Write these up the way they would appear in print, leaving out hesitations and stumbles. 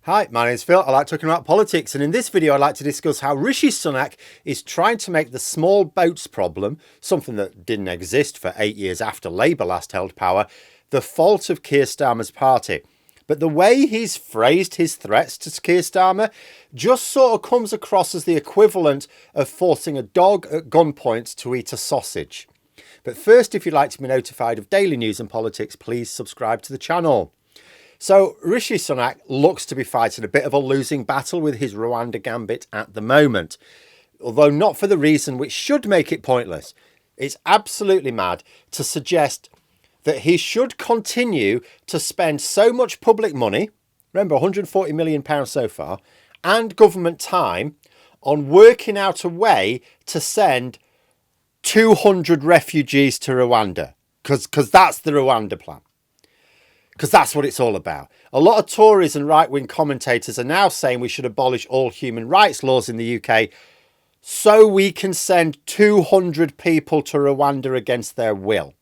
Hi, my name is Phil. I like talking about politics, and in this video I'd like to discuss how Rishi Sunak is trying to make the small boats problem, something that didn't exist for 8 years after Labour last held power, the fault of Keir Starmer's party. But the way he's phrased his threats to Keir Starmer just sort of comes across as the equivalent of forcing a dog at gunpoint to eat a sausage. But first, if you'd like to be notified of daily news and politics, please subscribe to the channel. So Rishi Sunak looks to be fighting a bit of a losing battle with his Rwanda gambit at the moment, although not for the reason which should make it pointless. It's absolutely mad to suggest that he should continue to spend so much public money, remember £140 million so far, and government time on working out a way to send 200 refugees to Rwanda, because that's the Rwanda plan. Because that's what it's all about. A lot of Tories and right-wing commentators are now saying we should abolish all human rights laws in the UK so we can send 200 people to Rwanda against their will.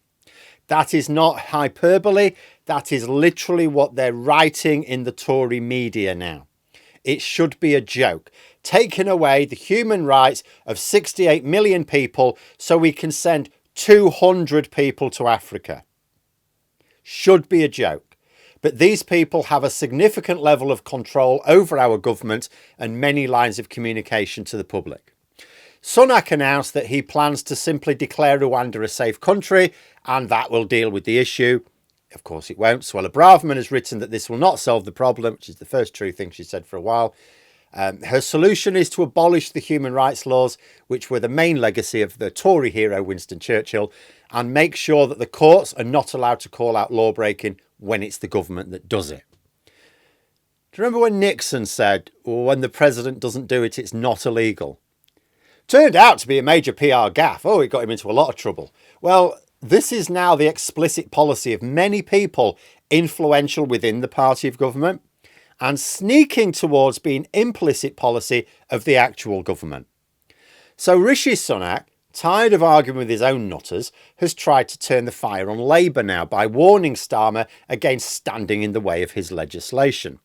That is not hyperbole. That is literally what they're writing in the Tory media now. It should be a joke. Taking away the human rights of 68 million people so we can send 200 people to Africa. Should be a joke. But these people have a significant level of control over our government and many lines of communication to the public. Sunak announced that he plans to simply declare Rwanda a safe country and that will deal with the issue. Of course it won't. Suella Braverman has written that this will not solve the problem, which is the first true thing she said for a while. Her solution is to abolish the human rights laws, which were the main legacy of the Tory hero Winston Churchill, and make sure that the courts are not allowed to call out law breaking when it's the government that does it. Do you remember when Nixon said, well, when the president doesn't do it, it's not illegal? Turned out to be a major PR gaffe. Oh, it got him into a lot of trouble. Well, this is now the explicit policy of many people influential within the party of government and sneaking towards being implicit policy of the actual government. So Rishi Sunak, tired of arguing with his own nutters, has tried to turn the fire on Labour now by warning Starmer against standing in the way of his legislation.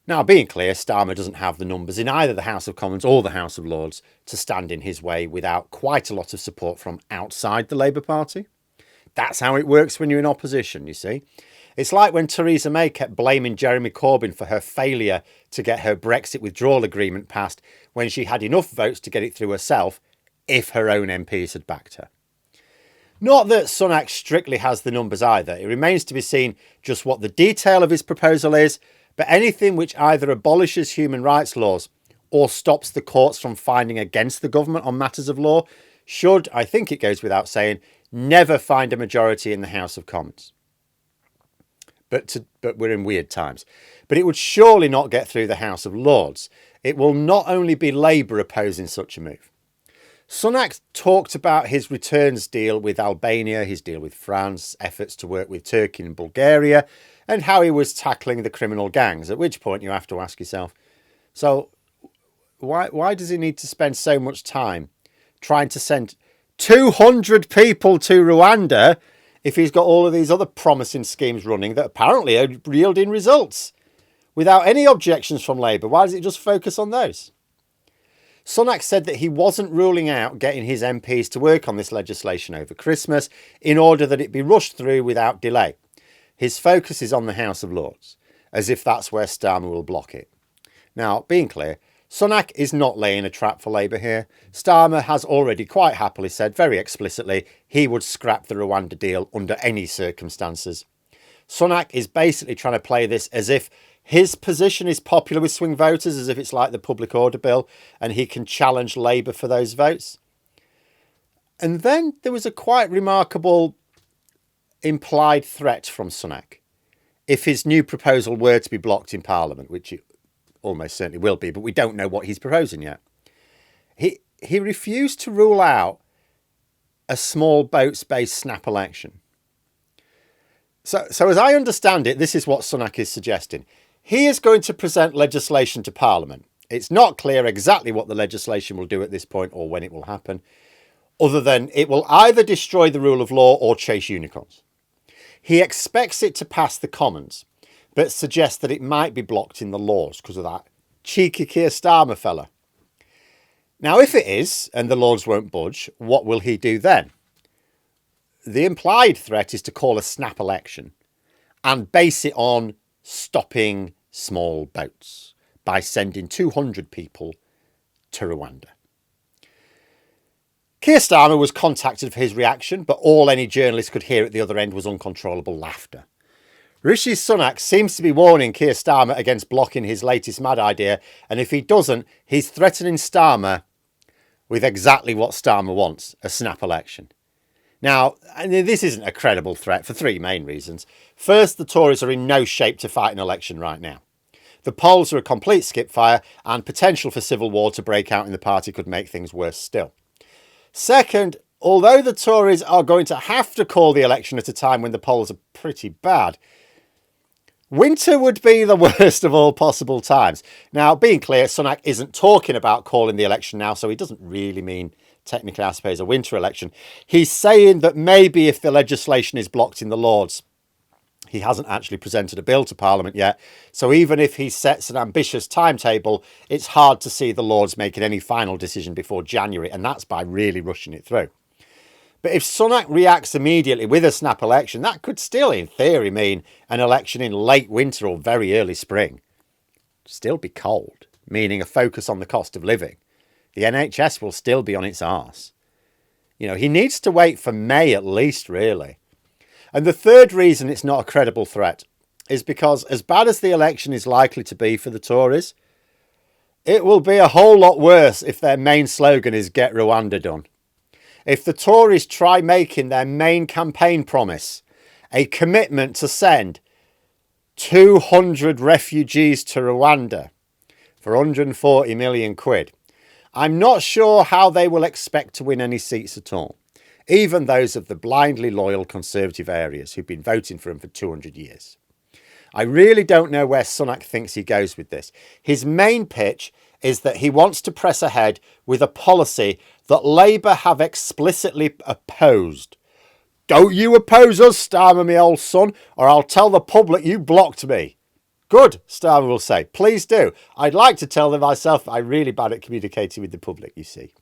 Now, being clear, Starmer doesn't have the numbers in either the House of Commons or the House of Lords to stand in his way without quite a lot of support from outside the Labour Party. That's how it works when you're in opposition, you see. It's like when Theresa May kept blaming Jeremy Corbyn for her failure to get her Brexit withdrawal agreement passed when she had enough votes to get it through herself if her own MPs had backed her. Not that Sunak strictly has the numbers either. It remains to be seen just what the detail of his proposal is, but anything which either abolishes human rights laws or stops the courts from finding against the government on matters of law should, I think it goes without saying, never find a majority in the House of Commons. But we're in weird times. But it would surely not get through the House of Lords. It will not only be Labour opposing such a move. Sunak talked about his returns deal with Albania, his deal with France, efforts to work with Turkey and Bulgaria, and how he was tackling the criminal gangs, at which point you have to ask yourself, so why does he need to spend so much time trying to send 200 people to Rwanda if he's got all of these other promising schemes running that apparently are yielding results? Without any objections from Labour, why does it just focus on those? Sunak said that he wasn't ruling out getting his MPs to work on this legislation over Christmas in order that it be rushed through without delay. His focus is on the House of Lords, as if that's where Starmer will block it. Now, being clear, Sunak is not laying a trap for Labour here. Starmer has already quite happily said very explicitly he would scrap the Rwanda deal under any circumstances. Sunak is basically trying to play this as if his position is popular with swing voters, as if it's like the public order bill, and he can challenge Labour for those votes. And then there was a quite remarkable implied threat from Sunak. If his new proposal were to be blocked in Parliament, which it almost certainly will be, but we don't know what he's proposing yet. He refused to rule out a small boats-based snap election. So as I understand it, this is what Sunak is suggesting. He is going to present legislation to Parliament. It's not clear exactly what the legislation will do at this point or when it will happen, other than it will either destroy the rule of law or chase unicorns. He expects it to pass the Commons, but suggests that it might be blocked in the Lords because of that cheeky Keir Starmer fella. Now, if it is, and the Lords won't budge, what will he do then? The implied threat is to call a snap election and base it on stopping small boats by sending 200 people to Rwanda. Keir Starmer was contacted for his reaction, but all any journalist could hear at the other end was uncontrollable laughter. Rishi Sunak seems to be warning Keir Starmer against blocking his latest mad idea, and if he doesn't, he's threatening Starmer with exactly what Starmer wants, a snap election. Now, this isn't a credible threat for three main reasons. First, the Tories are in no shape to fight an election right now. The polls are a complete skipfire, and potential for civil war to break out in the party could make things worse still. Second, although the Tories are going to have to call the election at a time when the polls are pretty bad, winter would be the worst of all possible times. Now, being clear, Sunak isn't talking about calling the election now, so he doesn't really mean, technically, I suppose, a winter election. He's saying that maybe if the legislation is blocked in the Lords, he hasn't actually presented a bill to Parliament yet. So even if he sets an ambitious timetable, it's hard to see the Lords making any final decision before January, and that's by really rushing it through. But if Sunak reacts immediately with a snap election, that could still, in theory, mean an election in late winter or very early spring. Still be cold, meaning a focus on the cost of living. The NHS will still be on its arse. You know, he needs to wait for May at least, really. And the third reason it's not a credible threat is because as bad as the election is likely to be for the Tories, it will be a whole lot worse if their main slogan is "Get Rwanda done." If the Tories try making their main campaign promise a commitment to send 200 refugees to Rwanda for 140 million quid, I'm not sure how they will expect to win any seats at all. Even those of the blindly loyal Conservative areas who've been voting for him for 200 years. I really don't know where Sunak thinks he goes with this. His main pitch is that he wants to press ahead with a policy that Labour have explicitly opposed. Don't you oppose us, Starmer, me old son, or I'll tell the public you blocked me. Good, Starmer will say. Please do. I'd like to tell them myself I'm really bad at communicating with the public, you see.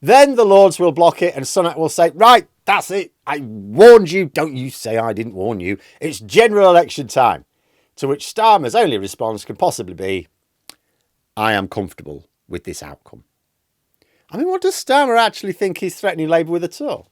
Then the Lords will block it and Sunak will say, right, that's it. I warned you. Don't you say I didn't warn you. It's general election time. To which Starmer's only response can possibly be, I am comfortable with this outcome. I mean, what does Starmer actually think he's threatening Labour with at all?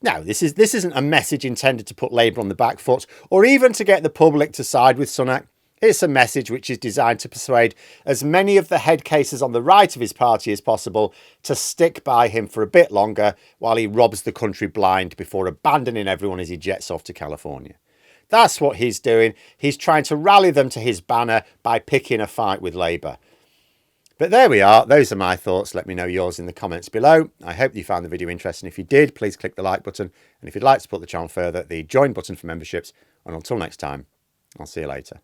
Now, this isn't a message intended to put Labour on the back foot or even to get the public to side with Sunak. It's a message which is designed to persuade as many of the head cases on the right of his party as possible to stick by him for a bit longer while he robs the country blind before abandoning everyone as he jets off to California. That's what he's doing. He's trying to rally them to his banner by picking a fight with Labour. But there we are. Those are my thoughts. Let me know yours in the comments below. I hope you found the video interesting. If you did, please click the like button. And if you'd like to support the channel further, the join button for memberships. And until next time, I'll see you later.